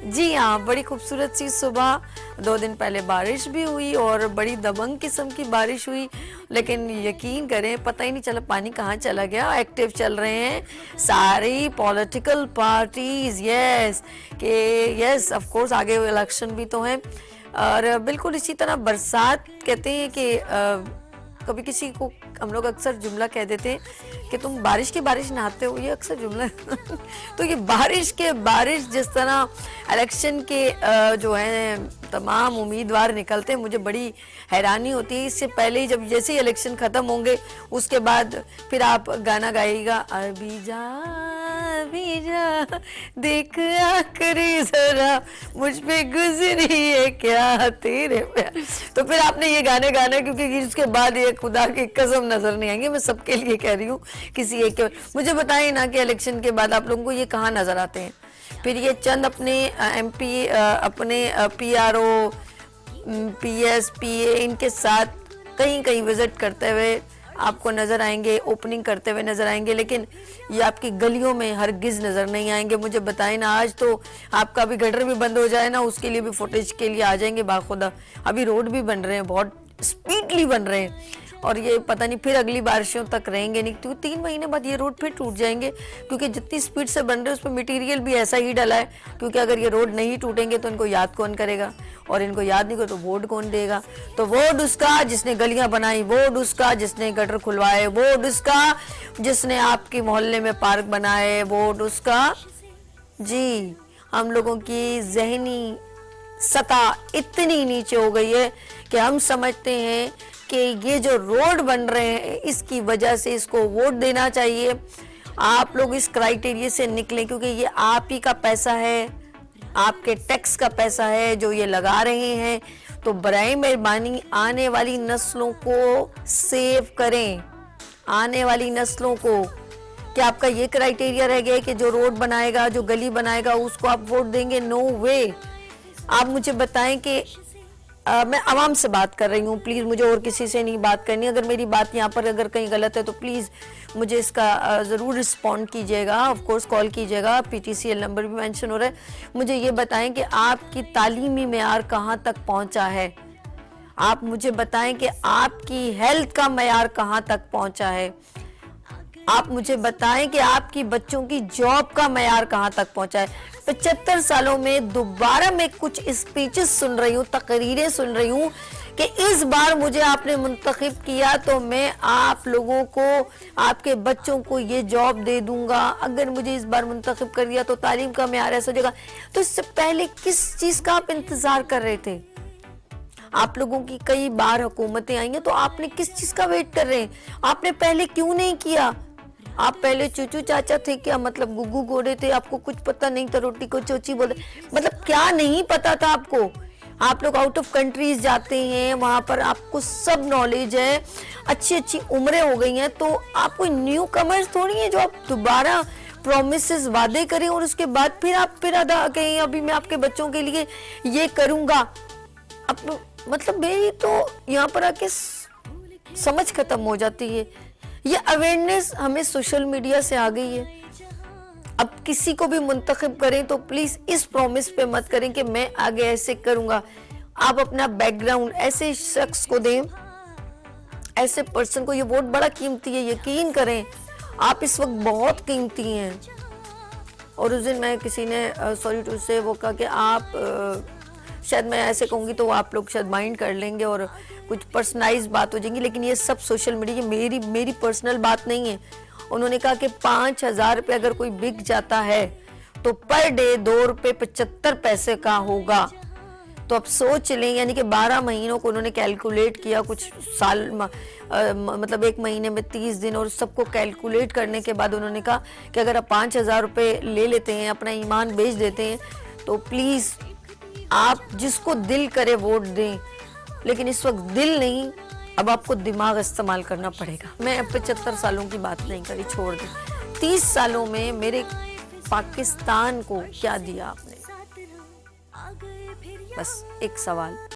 जी हाँ, बड़ी खूबसूरत सी सुबह, 2 दिन पहले बारिश भी हुई और बड़ी दबंग किस्म की बारिश हुई, लेकिन यकीन करें पता ही नहीं चला पानी कहाँ चला गया। एक्टिव चल रहे हैं सारी पॉलिटिकल पार्टीज, यस कि यस ऑफ कोर्स आगे इलेक्शन भी तो हैं। और बिल्कुल इसी तरह बरसात कहते हैं कि कभी किसी को हम लोग अक्सर जुमला कह देते हैं कि तुम बारिश की बारिश नहाते हो, ये अक्सर जुमला तो ये बारिश के बारिश जिस तरह इलेक्शन के जो है तमाम उम्मीदवार निकलते हैं, मुझे बड़ी हैरानी होती है। इससे पहले ही जब जैसे ही इलेक्शन ख़त्म होंगे उसके बाद फिर आप गाना गाइएगा, अभी जा देख आखिरी जरा मुझ पे गुजरी है क्या तेरे प्यार। तो फिर आपने ये गाने गाने, क्योंकि उसके बाद ये खुदा की कसम नजर नहीं आएंगे। मैं सबके लिए कह रही हूँ, किसी एक के। मुझे बताएं ना कि इलेक्शन के बाद आप लोगों को ये कहाँ नजर आते हैं। फिर ये चंद अपने एमपी, अपने पीआरओ, पीएस, पीए, इनके साथ कहीं कहीं विजिट करते हुए आपको नज़र आएंगे, ओपनिंग करते हुए नज़र आएंगे, लेकिन ये आपकी गलियों में हरगिज़ नज़र नहीं आएंगे। मुझे बताएं ना, आज तो आपका भी गटर भी बंद हो जाए ना, उसके लिए भी फुटेज के लिए आ जाएंगे बाखुदा। अभी रोड भी बन रहे हैं, बहुत स्पीडली बन रहे हैं, और ये पता नहीं फिर अगली बारिशों तक रहेंगे नहीं, क्योंकि 3 महीने बाद ये रोड फिर टूट जाएंगे, क्योंकि जितनी स्पीड से बन रहे हैं उस पर मटीरियल भी ऐसा ही डला है। क्योंकि अगर ये रोड नहीं टूटेंगे तो इनको याद कौन करेगा, और इनको याद नहीं करेगा तो वोट कौन देगा। तो वोट उसका जिसने गलियां बनाई, वोट उसका जिसने गटर खुलवाए, वोट उसका जिसने आपके मोहल्ले में पार्क बनाए, वोट उसका। जी, हम लोगों की जहनी सतह इतनी नीचे हो गई है कि हम समझते हैं कि ये जो रोड बन रहे हैं इसकी वजह से इसको वोट देना चाहिए। आप लोग इस क्राइटेरिया से निकलें, क्योंकि ये आप ही का पैसा है, आपके टैक्स का पैसा है जो ये लगा रहे हैं। तो बराए मेहरबानी आने वाली नस्लों को सेव करें, आने वाली नस्लों को। क्या आपका ये क्राइटेरिया रह गया कि जो रोड बनाएगा, जो गली बनाएगा, उसको आप वोट देंगे? नो वे। आप मुझे बताएं कि मैं आवाम से बात कर रही हूँ, प्लीज़ मुझे और किसी से नहीं बात करनी। अगर मेरी बात यहाँ पर अगर कहीं गलत है तो प्लीज़ मुझे इसका ज़रूर रिस्पॉन्ड कीजिएगा, ऑफ कोर्स कॉल कीजिएगा, पीटीसीएल नंबर भी मेंशन हो रहा है। मुझे ये बताएं कि आपकी तालीमी मेयार कहाँ तक पहुँचा है। आप मुझे बताएं कि आपकी हेल्थ का मेयार कहाँ तक पहुँचा है। आप मुझे बताएं कि आपकी बच्चों की जॉब का मेयार कहाँ तक पहुँचा है। 75 सालों में दोबारा मैं कुछ स्पीचेस सुन रही हूँ, तकरीरें सुन रही हूँ कि इस बार मुझे आपने मुंतखब किया तो मैं आप लोगों को, आपके बच्चों को ये जॉब दे दूंगा। अगर मुझे इस बार मुंतखब कर दिया तो तालीम का मेयार ऐसा हो जाएगा। तो इससे पहले किस चीज़ का आप इंतज़ार कर रहे थे? आप लोगों की कई बार हुकूमतें आई हैं, तो आपने किस चीज़ का वेट कर रहे हैं? आपने पहले क्यों नहीं किया? आप पहले चूचू चाचा थे क्या? मतलब गुग्गू घोड़े थे, आपको कुछ पता नहीं था, रोटी को चोची बोलते, मतलब क्या नहीं पता था आपको? आप लोग आउट ऑफ कंट्रीज जाते हैं, वहां पर आपको सब नॉलेज है, अच्छी अच्छी उम्रें हो गई हैं, तो आप कोई न्यू कमर्स थोड़ी है जो आप दोबारा प्रोमिसेस वादे करें और उसके बाद फिर अदा कहें अभी मैं आपके बच्चों के लिए ये करूंगा। अब मतलब मेरी तो यहाँ पर आके समझ खत्म हो जाती है। ये अवेयरनेस हमें सोशल मीडिया से आ गई है। अब किसी को भी मुंतखब करें तो प्लीज इस प्रॉमिस पे मत करें कि मैं आगे ऐसे करूंगा। आप अपना बैकग्राउंड ऐसे शख्स को दें, ऐसे पर्सन को। ये वोट बड़ा कीमती है, यकीन करें आप इस वक्त बहुत कीमती हैं। और उस दिन मैं किसी ने सॉरी टू से वो कहा कि आप शायद मैं ऐसे कहूँगी तो आप लोग शायद माइंड कर लेंगे और कुछ पर्सनलाइज बात हो जाएगी, लेकिन ये सब सोशल मीडिया, ये मेरी पर्सनल बात नहीं है। उन्होंने कहा कि 5,000 रुपये अगर कोई बिक जाता है तो पर डे 2 रुपये 75 पैसे का होगा। तो अब सोच लें, यानी कि 12 महीनों को उन्होंने कैलकुलेट किया, कुछ साल मतलब 1 महीने में 30 दिन, और सबको कैलकुलेट करने के बाद उन्होंने कहा कि अगर आप 5,000 रुपये ले लेते हैं, अपना ईमान बेच देते हैं, तो प्लीज़ आप जिसको दिल करे वोट दें, लेकिन इस वक्त दिल नहीं, अब आपको दिमाग इस्तेमाल करना पड़ेगा। मैं 75 सालों की बात नहीं करी, छोड़ दें। 30 सालों में मेरे पाकिस्तान को क्या दिया आपने? बस एक सवाल।